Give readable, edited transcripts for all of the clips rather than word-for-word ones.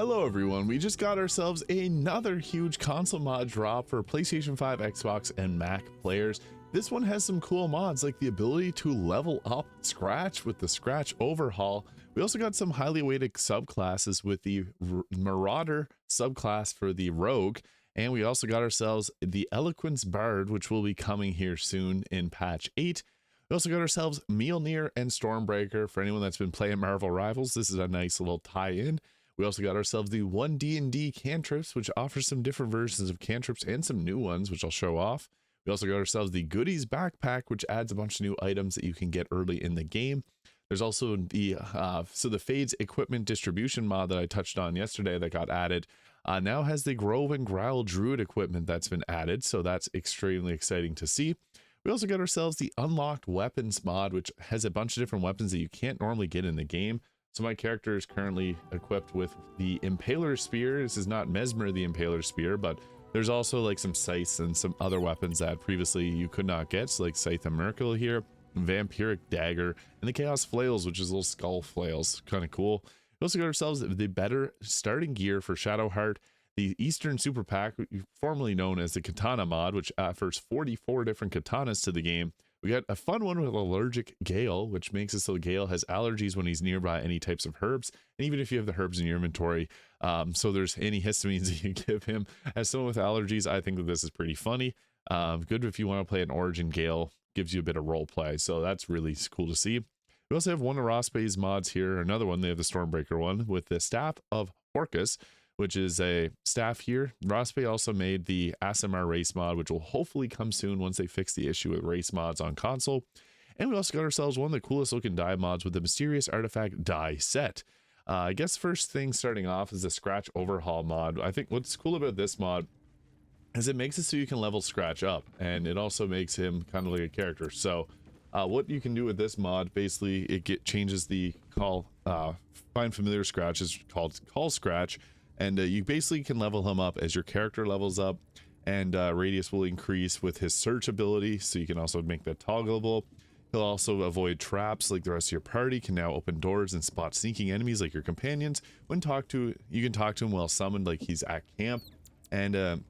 Hello everyone, we just got ourselves another huge console mod drop for PlayStation 5, Xbox, and Mac players. This one has some cool mods like the ability to level up Scratch with the Scratch overhaul. We also got some highly awaited subclasses with the Marauder subclass for the Rogue, and we also got ourselves the Eloquence Bard, which will be coming here soon in patch 8. We also got ourselves Mjolnir and Stormbreaker. For anyone that's been playing Marvel Rivals, this is a nice little tie-in. We also got ourselves the 1D&D cantrips, which offers some different versions of cantrips and some new ones, which I'll show off. We also got ourselves the goodies backpack, which adds a bunch of new items that you can get early in the game. There's also the Fades equipment distribution mod that I touched on yesterday that got added. Now has the Grove and Growl druid equipment that's been added, so that's extremely exciting to see. We also got ourselves the unlocked weapons mod, which has a bunch of different weapons that you can't normally get in the game. So my character is currently equipped with the Impaler Spear. This is not Mesmer the Impaler Spear, but there's also like some scythes and some other weapons that previously you could not get, so like Scythe of Merkel here, Vampiric Dagger, and the Chaos Flails, which is little skull flails. Kind of cool. We also got ourselves the better starting gear for Shadowheart, the Eastern Super Pack, formerly known as the Katana mod, which offers 44 different katanas to the game. We got a fun one with allergic Gale, which makes it so Gale has allergies when he's nearby any types of herbs, and even if you have the herbs in your inventory, so there's antihistamines that you give him. As someone with allergies, I think that this is pretty funny. Good if you want to play an Origin Gale, gives you a bit of role play, so that's really cool to see. We also have one of Rospe's mods here, another one, they have the Stormbreaker one, with the Staff of Orcus, which is a staff here. Rospe also made the ASMR race mod, which will hopefully come soon once they fix the issue with race mods on console. And we also got ourselves one of the coolest looking die mods with the Mysterious Artifact die set. I guess first thing starting off is the Scratch overhaul mod. I think what's cool about this mod is it makes it so you can level Scratch up, and it also makes him kind of like a character. So what you can do with this mod, basically it changes the find familiar Scratch is called call Scratch. And you basically can level him up as your character levels up, and radius will increase with his search ability, so you can also make that toggleable. He'll also avoid traps like the rest of your party, can now open doors and spot sneaking enemies like your companions. When you can talk to him while summoned like he's at camp, and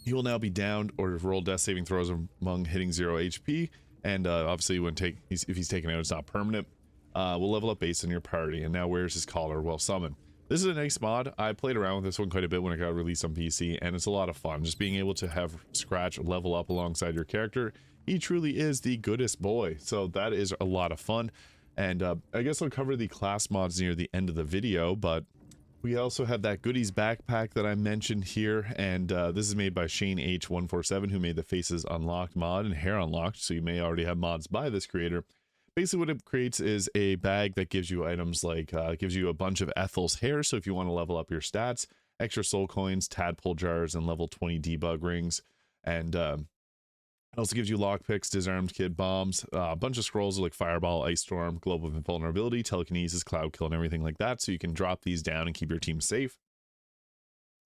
he will now be downed or roll death saving throws among hitting 0 HP, and obviously if he's taken out, it's not permanent. Will level up based on your party, and now wears his collar while summoned. This is a nice mod. I played around with this one quite a bit when it got released on PC, and it's a lot of fun. Just being able to have Scratch level up alongside your character. He truly is the goodest boy, so that is a lot of fun. And I guess I'll cover the class mods near the end of the video, but we also have that goodies backpack that I mentioned here, and this is made by Shane H147, who made the Faces Unlocked mod and Hair Unlocked, so you may already have mods by this creator. Basically what it creates is a bag that gives you items like, gives you a bunch of Ethel's hair, so if you want to level up your stats, extra soul coins, tadpole jars, and level 20 debug rings, and it also gives you lockpicks, disarmed kit, bombs, a bunch of scrolls like Fireball, Ice Storm, Global Invulnerability, Telekinesis, Cloud Kill, and everything like that, so you can drop these down and keep your team safe.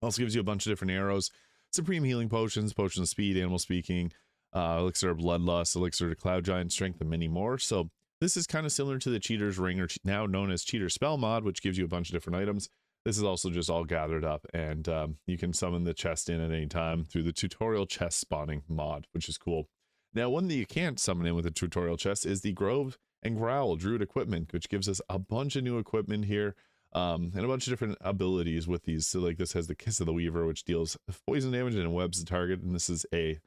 It also gives you a bunch of different arrows, Supreme Healing Potions, Potions of Speed, Animal Speaking, Elixir of Bloodlust, Elixir to Cloud Giant Strength, and many more. So this is kind of similar to the Cheater's Ring, or now known as Cheater Spell mod, which gives you a bunch of different items. This is also just all gathered up, and you can summon the chest in at any time through the tutorial chest spawning mod, which is cool. Now, one that you can't summon in with a tutorial chest is the Grove and Growl druid equipment, which gives us a bunch of new equipment here, and a bunch of different abilities with these. So like this has the Kiss of the Weaver, which deals poison damage and webs the target, and this is a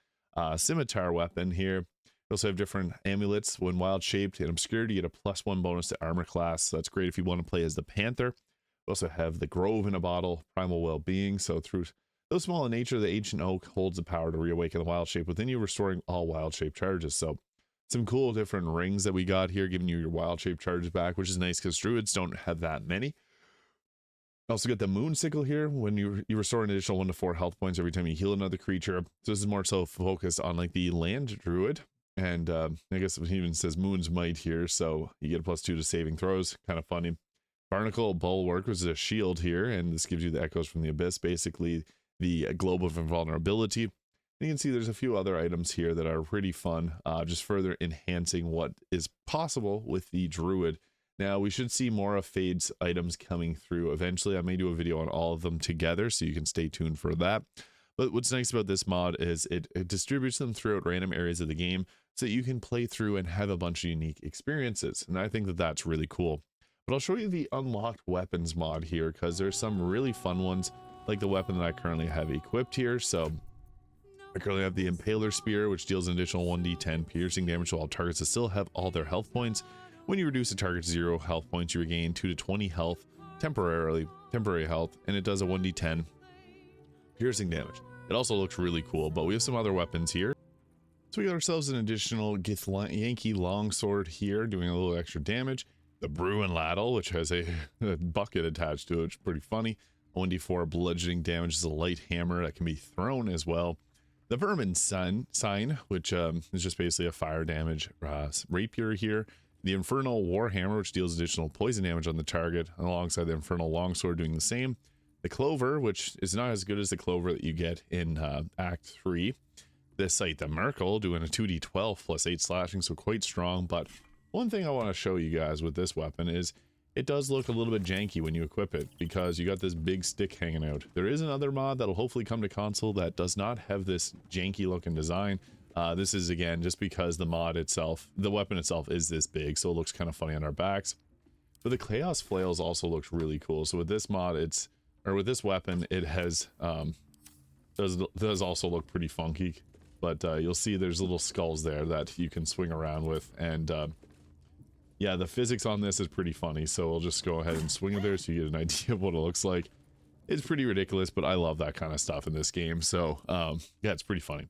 scimitar weapon here. We also have different amulets. When wild shaped in obscurity, you get a +1 bonus to armor class, so that's great if you want to play as the Panther. We also have the Grove in a bottle, primal well-being, so through though small in nature, the ancient oak holds the power to reawaken the wild shape within you, restoring all wild shape charges. So some cool different rings that we got here, giving you your wild shape charges back, which is nice because druids don't have that many. Also got the Moon Sickle here. When you restore an additional 1 to 4 health points every time you heal another creature. So this is more so focused on like the land druid. And I guess it even says Moon's Might here, so you get a +2 to saving throws. Kind of funny. Barnacle Bulwark, which is a shield here, and this gives you the Echoes from the Abyss, basically the Globe of Invulnerability. And you can see there's a few other items here that are pretty fun, just further enhancing what is possible with the druid Now we should see more of Fade's items coming through eventually. I may do a video on all of them together, so you can stay tuned for that. But what's nice about this mod is it distributes them throughout random areas of the game so that you can play through and have a bunch of unique experiences. And I think that that's really cool. But I'll show you the unlocked weapons mod here, because there's some really fun ones, like the weapon that I currently have equipped here. So I currently have the Impaler Spear, which deals an additional 1d10 piercing damage to all targets that still have all their health points. When you reduce a target to 0 health points, you regain 2 to 20 health temporary health, and it does a 1d10 piercing damage. It also looks really cool, but we have some other weapons here. So we got ourselves an additional Yankee longsword here, doing a little extra damage. The Bruin Ladle, which has a bucket attached to it, which is pretty funny. 1d4 bludgeoning damage is a light hammer that can be thrown as well. The Vermin Sign, which is just basically a fire damage rapier here. The Infernal Warhammer, which deals additional poison damage on the target, alongside the Infernal Longsword doing the same. The Clover, which is not as good as the Clover that you get in Act 3. This site, the Merkel, doing a 2d12 plus 8 slashing, so quite strong. But one thing I want to show you guys with this weapon is it does look a little bit janky when you equip it, because you got this big stick hanging out. There is another mod that'll hopefully come to console that does not have this janky looking design. This is, again, just because the mod itself, the weapon itself is this big, so it looks kind of funny on our backs. But the Chaos Flails also looks really cool. So with this mod, with this weapon, it has, does also look pretty funky. But you'll see there's little skulls there that you can swing around with. And yeah, the physics on this is pretty funny. So we'll just go ahead and swing it there so you get an idea of what it looks like. It's pretty ridiculous, but I love that kind of stuff in this game. So yeah, it's pretty funny.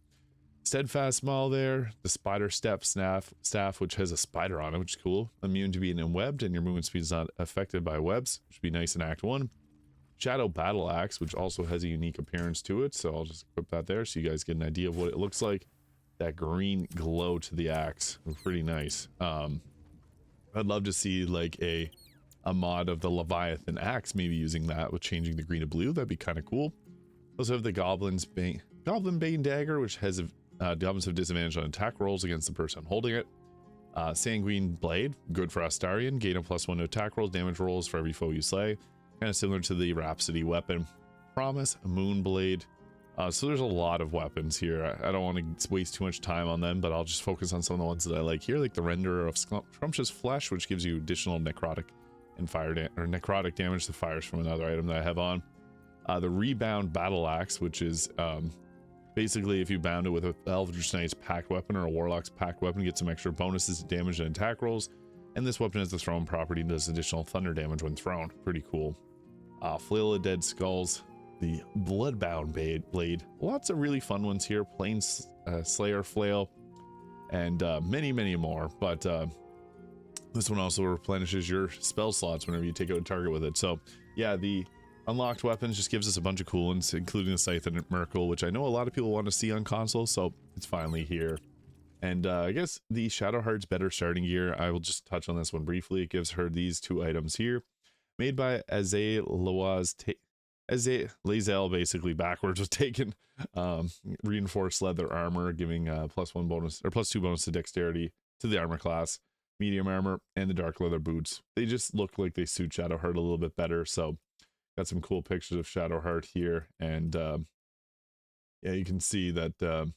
Steadfast Maul there, the Spider Step staff, which has a spider on it, which is cool. Immune to being webbed, and your movement speed is not affected by webs, which would be nice in Act 1. Shadow Battle Axe, which also has a unique appearance to it, so I'll just equip that there so you guys get an idea of what it looks like. That green glow to the axe, pretty nice. I'd love to see like a mod of the Leviathan axe, maybe using that with changing the green to blue. That'd be kind of cool. Also have the Goblin Bane Dagger, which has goblins have disadvantage on attack rolls against the person holding it. Sanguine Blade, good for Astarion, gain a +1 to attack rolls, damage rolls for every foe you slay. Kind of similar to the Rhapsody weapon. Promise, Moonblade. So there's a lot of weapons here. I don't want to waste too much time on them, but I'll just focus on some of the ones that I like here, like the Renderer of Scrumptious Flesh, which gives you additional necrotic and necrotic damage to fires from another item that I have on. The Rebound Battle Axe, which is basically if you bound it with a Eldritch Knight's packed weapon or a Warlock's packed weapon, you get some extra bonuses to damage and attack rolls. And this weapon has the thrown property and does additional thunder damage when thrown. Pretty cool. Flail of Dead Skulls, the Bloodbound Blade. Lots of really fun ones here. Plain Slayer Flail, and many more. But this one also replenishes your spell slots whenever you take out a target with it. So yeah, the unlocked weapons just gives us a bunch of cool ones, including the Scythe and Merkel, which I know a lot of people want to see on console, so it's finally here. And I guess the Shadowheart's better starting gear, I will just touch on this one briefly. It gives her these two items here, made by Lazel, basically backwards, was taken. Reinforced leather armor, giving +1 bonus or +2 bonus to dexterity to the armor class, medium armor, and the dark leather boots. They just look like they suit Shadowheart a little bit better. So got some cool pictures of Shadowheart here, and yeah, you can see that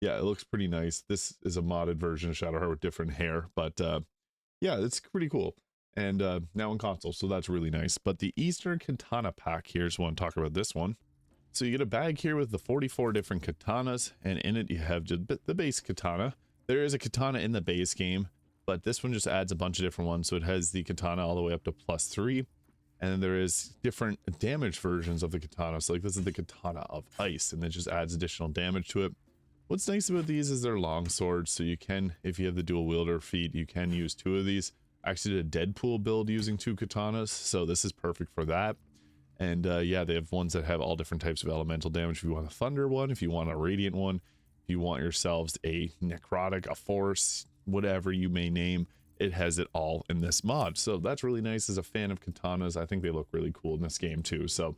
yeah, it looks pretty nice. This is a modded version of Shadowheart with different hair, but yeah, it's pretty cool. And now in console, so that's really nice. But the Eastern Katana pack here, just want to talk about this one. So you get a bag here with the 44 different katanas, and in it you have just the base katana. There is a katana in the base game, but this one just adds a bunch of different ones. So it has the katana all the way up to +3, and then there is different damage versions of the katana. So like this is the katana of ice, and it just adds additional damage to it. What's nice about these is they're long swords, so you can, if you have the dual wielder feat, you can use 2 of these. I actually did a Deadpool build using 2 katanas, so this is perfect for that. And yeah, they have ones that have all different types of elemental damage. If you want a thunder one, if you want a radiant one, if you want yourselves a necrotic, a force, whatever you may name, it has it all in this mod. So that's really nice. As a fan of katanas, I think they look really cool in this game too. So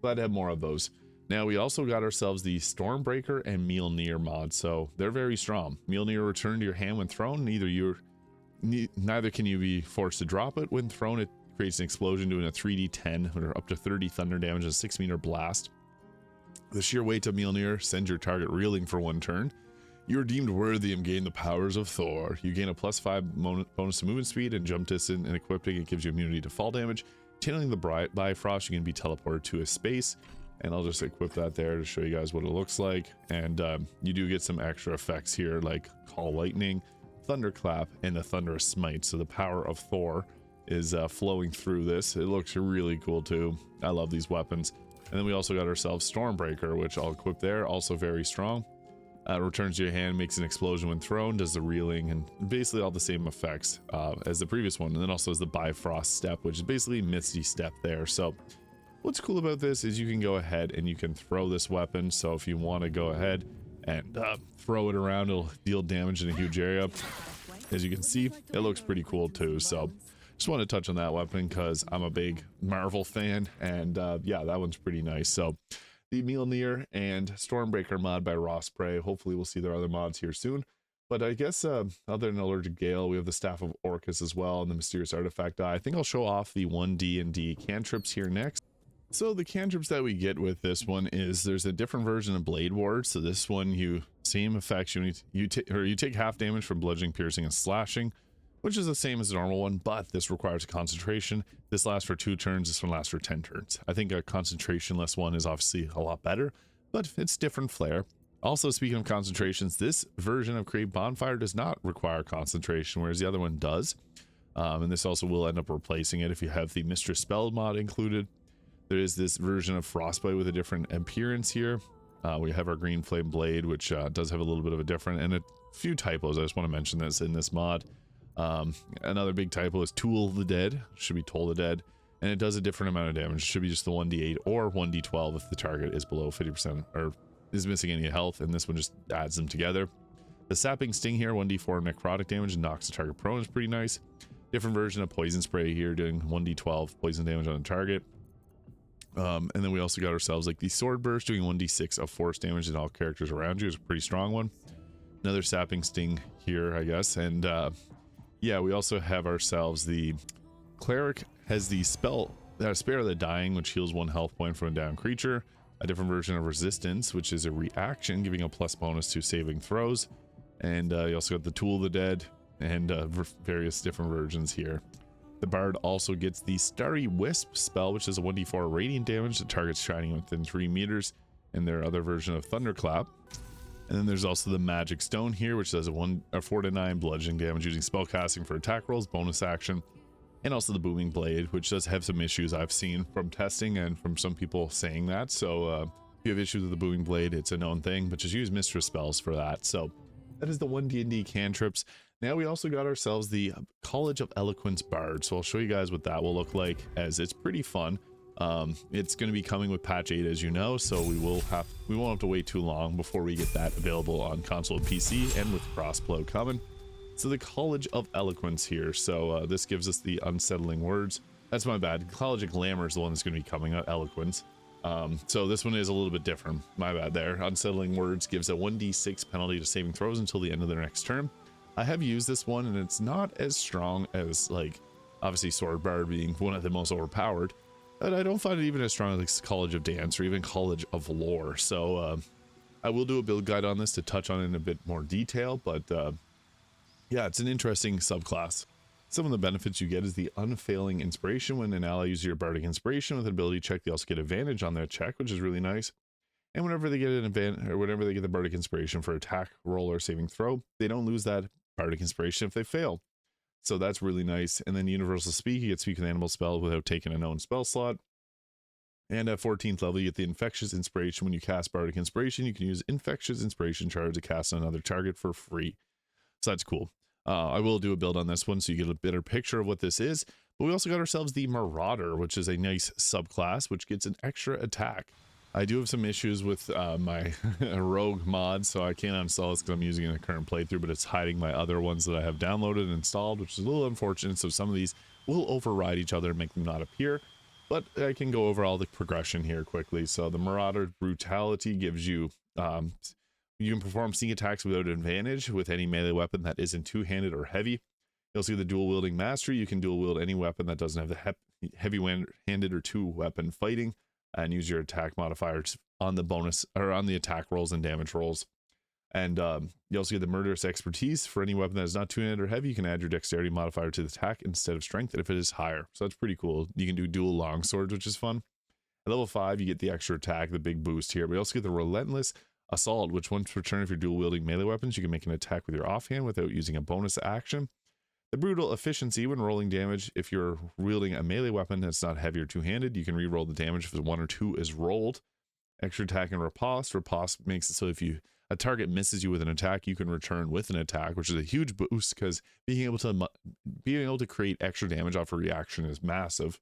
glad to have more of those. Now we also got ourselves the Stormbreaker and Mjolnir mod, so they're very strong. Mjolnir return to your hand when thrown, either neither can you be forced to drop it. When thrown, it creates an explosion doing a 3d10 or up to 30 thunder damage and a 6-meter blast. The sheer weight of Mjolnir sends your target reeling for 1 turn. You are deemed worthy and gain the powers of Thor. You gain a +5 bonus to movement speed and jump distance, and equipping it gives you immunity to fall damage. Channeling the Bifrost, you can be teleported to a space, and I'll just equip that there to show you guys what it looks like. And you do get some extra effects here, like Call Lightning, Thunderclap, and the Thunderous Smite. So the power of Thor is flowing through this. It looks really cool too. I love these weapons. And then we also got ourselves Stormbreaker, which I'll equip there, also very strong. Returns to your hand, makes an explosion when thrown, does the reeling, and basically all the same effects as the previous one. And then also has the Bifrost step, which is basically Misty step there. So what's cool about this is you can go ahead and you can throw this weapon. So if you want to go ahead and throw it around, it'll deal damage in a huge area. As you can see, it looks pretty cool too. So just want to touch on that weapon because I'm a big Marvel fan, and yeah, that one's pretty nice. So the Mjolnir and Stormbreaker mod by Rosprey. Hopefully we'll see their other mods here soon. But I guess other than allergic Gale, we have the Staff of Orcus as well, and the mysterious artifact die. I think I'll show off the 1D&D cantrips here next. So the cantrips that we get with this one is there's a different version of Blade Ward. So this one, same effects, you take half damage from bludgeoning, piercing, and slashing, which is the same as the normal one, but this requires concentration. This lasts for 2 turns. This one lasts for 10 turns. I think a concentration-less one is obviously a lot better, but it's different flair. Also, speaking of concentrations, this version of Create Bonfire does not require concentration, whereas the other one does. And this also will end up replacing it if you have the Mistress Spell mod included. There is this version of Frostbite with a different appearance here. We have our Green Flame Blade, which does have a little bit of a different, and a few typos. I just want to mention this in this mod. Another big typo is Tool the Dead, should be Toll the Dead, and it does a different amount of damage. It should be just the 1d8 or 1d12 if the target is below 50% or is missing any health, and this one just adds them together. The Sapping Sting here, 1d4 necrotic damage, and knocks the target prone, is pretty nice. Different version of Poison Spray here, doing 1d12 poison damage on the target. And then we also got ourselves like the Sword Burst, doing 1d6 of force damage in all characters around you. Is a pretty strong one. Another Sapping Sting here, I guess, and yeah, we also have ourselves the Cleric has the spell Spare the Dying, which heals 1 health point from a down creature. A different version of Resistance, which is a reaction, giving a plus bonus to saving throws. And you also got the Tool of the Dead and various different versions here. The Bard also gets the Starry Wisp spell, which is a 1d4 radiant damage. The target's shining within 3 meters, and their other version of Thunderclap. And then there's also the Magic Stone here, which does a 4 to 9 bludgeoning damage using spellcasting for attack rolls, bonus action. And also the Booming Blade, which does have some issues I've seen from testing and from some people saying that. So if you have issues with the Booming Blade, it's a known thing, but just use Mistress spells for that. So that is the 1D&D cantrips. Now we also got ourselves the College of Eloquence Bard. So I'll show you guys what that will look like, as it's pretty fun. It's going to be coming with patch 8, as you know, so we won't have to wait too long before we get that available on console and PC, and with crossplay coming. So the College of Eloquence here. So this gives us the unsettling words. That's my bad. College of Glamour is the one that's going to be coming out. Eloquence. So this one is a little bit different. My bad there. Unsettling words gives a 1d6 penalty to saving throws until the end of their next turn. I have used this one, and it's not as strong as, like, obviously Sword Bard being one of the most overpowered. But I don't find it even as strong as College of Dance or even College of Lore. So I will do a build guide on this to touch on it in a bit more detail. But yeah, it's an interesting subclass. Some of the benefits you get is the Unfailing Inspiration. When an ally uses your Bardic Inspiration with an ability check, they also get advantage on their check, which is really nice. And whenever they get an advantage, or whenever they get the Bardic Inspiration for attack, roll, or saving throw, they don't lose that Bardic Inspiration if they fail. So that's really nice. And then Universal Speak, you get Speak with Animal spell without taking a known spell slot. And at 14th level, you get the Infectious Inspiration. When you cast Bardic Inspiration, you can use Infectious Inspiration charge to cast on another target for free. So that's cool. I will do a build on this one so you get a better picture of what this is. But we also got ourselves the Marauder, which is a nice subclass, which gets an extra attack. I do have some issues with my Rogue mod, so I can't uninstall this because I'm using it in the current playthrough, but it's hiding my other ones that I have downloaded and installed, which is a little unfortunate. So some of these will override each other and make them not appear, but I can go over all the progression here quickly. So the Marauder Brutality gives you, you can perform sneak attacks without advantage with any melee weapon that isn't two-handed or heavy. You'll see the dual wielding mastery. You can dual wield any weapon that doesn't have the heavy-handed or two-weapon fighting, and use your attack modifiers on the bonus or on the attack rolls and damage rolls. And you also get the murderous expertise. For any weapon that is not two-handed or heavy, you can add your dexterity modifier to the attack instead of strength if it is higher. So that's pretty cool. You can do dual long swords, which is fun. At level 5, you get the extra attack, the big boost here. But you also get the relentless assault, which once per turn, if you're dual wielding melee weapons, you can make an attack with your offhand without using a bonus action. The brutal efficiency when rolling damage. If you're wielding a melee weapon that's not heavy or two-handed, you can re-roll the damage if 1 or 2 is rolled. Extra attack and riposte. Riposte makes it so if a target misses you with an attack, you can return with an attack, which is a huge boost because being able to create extra damage off a reaction is massive.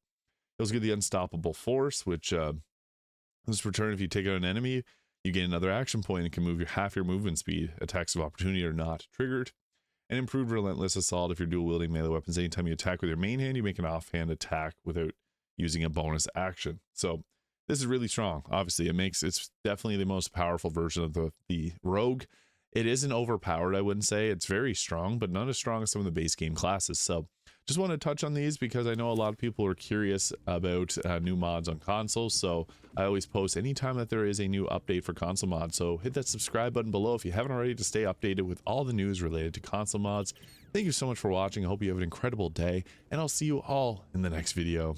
You also get the unstoppable force, which this return if you take out an enemy, you gain another action point and can move half your movement speed. Attacks of opportunity are not triggered. And improved relentless assault. If you're dual wielding melee weapons, anytime you attack with your main hand, you make an offhand attack without using a bonus action. So this is really strong. Obviously, it's definitely the most powerful version of the rogue. It isn't overpowered, I wouldn't say. It's very strong, but not as strong as some of the base game classes. So just want to touch on these because I know a lot of people are curious about new mods on consoles. So I always post anytime that there is a new update for console mods. So hit that subscribe button below if you haven't already to stay updated with all the news related to console mods. Thank you so much for watching. I hope you have an incredible day, and I'll see you all in the next video.